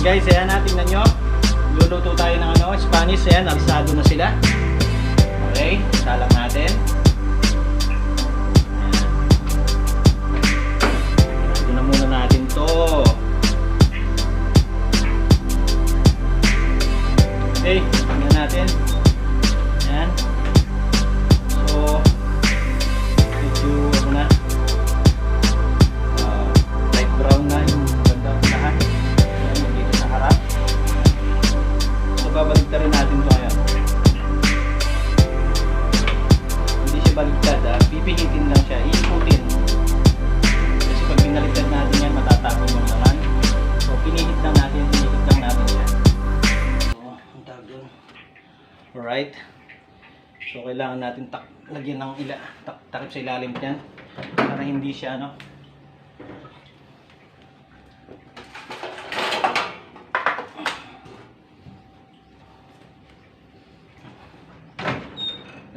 guys, ayan na, tingnan nyo. Luluto tayo ng Spanish. Ayan, alisado na sila. Okay, salang natin. Ayan. Ito na muna natin to. Okay, tingnan natin. Ayan. So, medyo na light brown na yung ganda ng lahat. Ayan, dito sa harap. So, babalik rin natin to ngayon. Hindi siya baligtad, pipihitin lang siya, iikutin. Kasi pag binaligtad natin yan, matatapon yung naman. So, pinihit lang natin siya. Alright. So, kailangan natin lagyan ng takip sa ilalim niyan para hindi siya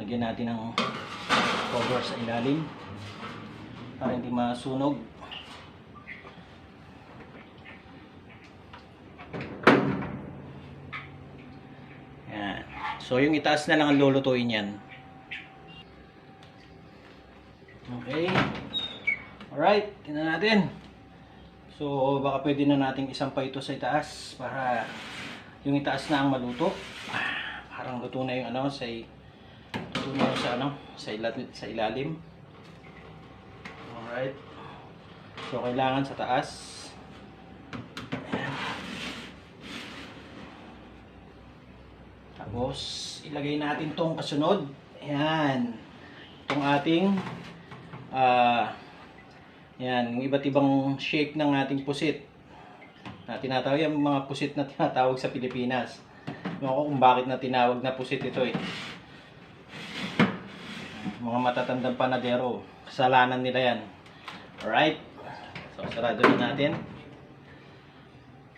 lagyan natin ng cover sa ilalim para hindi masunog. Yan. So yung itaas na lang ang lulutuin yan. Okay. Alright, tingnan natin. So baka pwede na nating isampay ito sa itaas para yung itaas na ang maluto. Parang luto na yung sa ilalim. Alright. So kailangan sa taas. Ayan. Tapos ilagay natin tong kasunod. Ayan. Itong ating yan, yung iba't ibang shape ng ating pusit. Tinatawag yung mga pusit na tinatawag sa Pilipinas. Kung bakit na tinawag na pusit ito eh. Mga matatandang panadero, kasalanan nila yan. Alright. So, sarado na natin.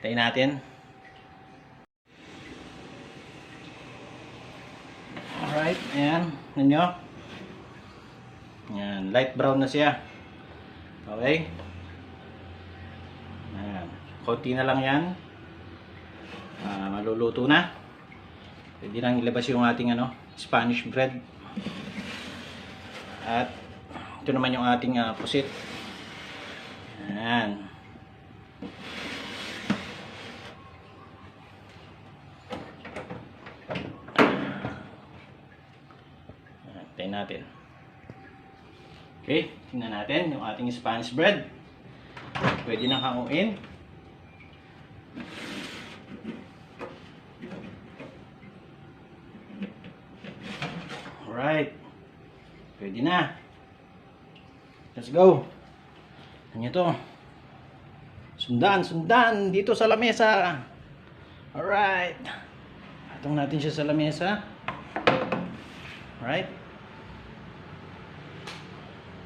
Tayo natin. Alright. Ayan. Nanyo. Ayan. Light brown na siya. Okay. Ayan. Konti na lang yan. Maluluto na. Pwede nang ilabas yung ating Spanish bread. At ito naman yung ating pusit. Ayan. Tayo natin. Okay, tingnan natin yung ating Spanish bread. Pwede nang hanguin. Alright. Pwede na. Let's go. Ano to? Sundan dito sa lamesa. Alright. Patong natin siya sa lamesa. Alright.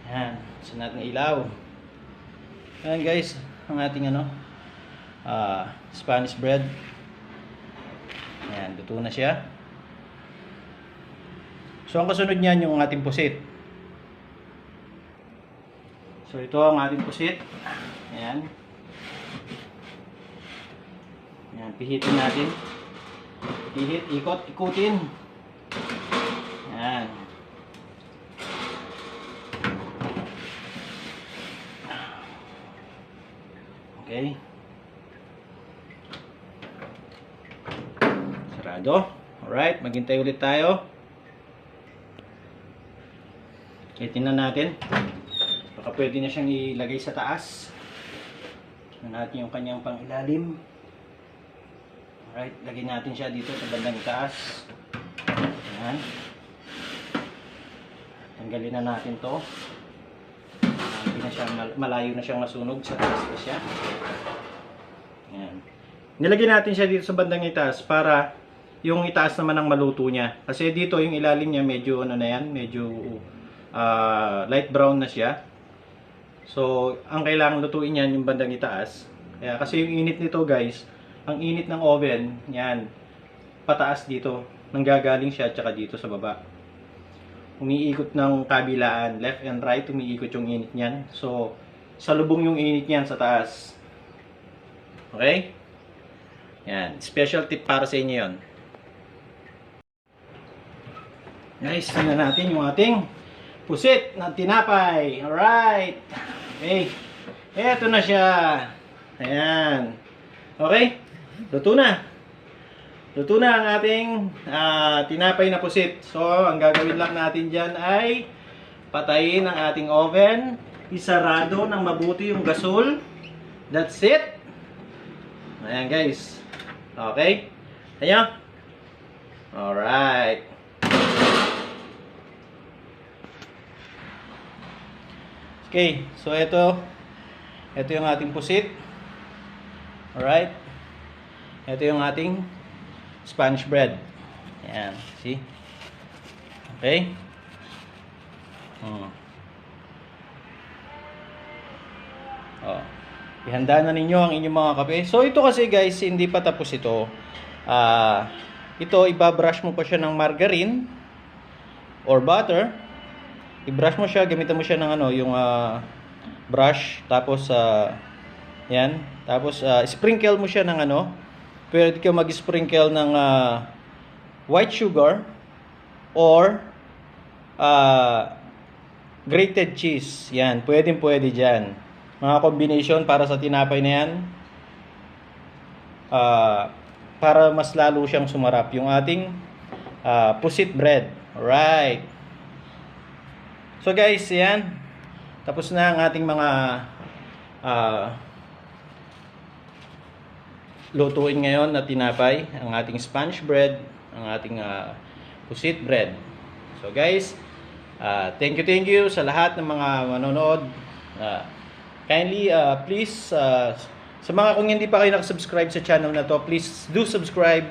Yan. Saan natin ilaw. Ayan guys. Ang ating Spanish bread. Ayan. Luto na siya. So ang kasunod niyan yung ating pusit. So ito ang ating pusit. Ayan. Ayan. Pihitin natin. Pihit. Ikutin. Ayan. Okay. Sarado. Alright, maghintay ulit tayo. Okay, tingnan natin. Baka pwede na siyang ilagay sa taas. Tingnan natin yung kanyang pangilalim. Alright, lagay natin siya dito sa bandang taas. Ayan. Tanggalin na natin to. Hindi na siya, malayo na siyang masunog sa taas pa siya. Ayan. Nilagay natin siya dito sa bandang itaas para yung itaas naman ang maluto niya. Kasi dito yung ilalim niya medyo medyo light brown na siya. So, ang kailangan lutuin niyan yung bandang itaas. Kaya kasi yung init nito guys, ang init ng oven, yan, pataas dito. Nanggagaling siya tsaka dito sa baba. Umiikot ng kabilaan, left and right, umiikot yung init niyan. So, salubong yung init niyan sa taas. Okay? Yan, special tip para sa inyo yun. Guys, tingnan natin yung ating pusit na tinapay. Alright. Okay. Eto na siya. Ayan. Okay. Luto na. Luto na ang ating tinapay na pusit. So, ang gagawin lang natin dyan ay patayin ang ating oven. Isarado ng mabuti yung gasol. That's it. Ayan guys. Okay. Ayan. Alright. Okay. So, ito yung ating pusit. Alright. Ito yung ating Spanish bread. Ayan. See? Okay. Oh. Ihanda na ninyo ang inyong mga kape. So, ito kasi guys, hindi pa tapos ito. Ito, ibabrush mo pa siya ng margarine or butter. I-brush mo siya, gamitan mo siya ng yung brush. Tapos, yan. Tapos, sprinkle mo siya ng pwede ka mag-sprinkle ng white sugar or grated cheese. Yan, pwede dyan. Mga combination para sa tinapay na yan. Para mas lalo siyang sumarap yung ating pusit bread. Alright. So guys, yan. Tapos na ang ating mga lutuin ngayon na tinapay. Ang ating Spanish bread, ang ating pusit bread. So guys, thank you sa lahat ng mga manonood. Kindly, please, sa mga kung hindi pa kayo nakasubscribe sa channel na to, please do subscribe,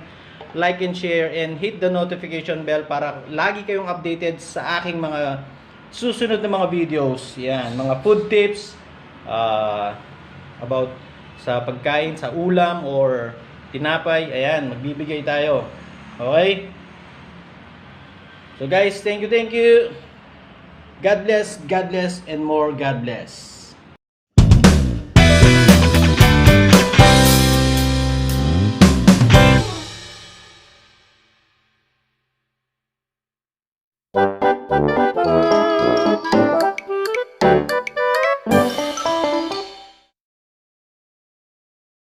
like and share, and hit the notification bell para lagi kayong updated sa aking mga susunod na mga videos. Yan, mga food tips about sa pagkain, sa ulam, or tinapay. Ayan, magbibigay tayo. Okay? So guys, thank you. God bless, and more God bless.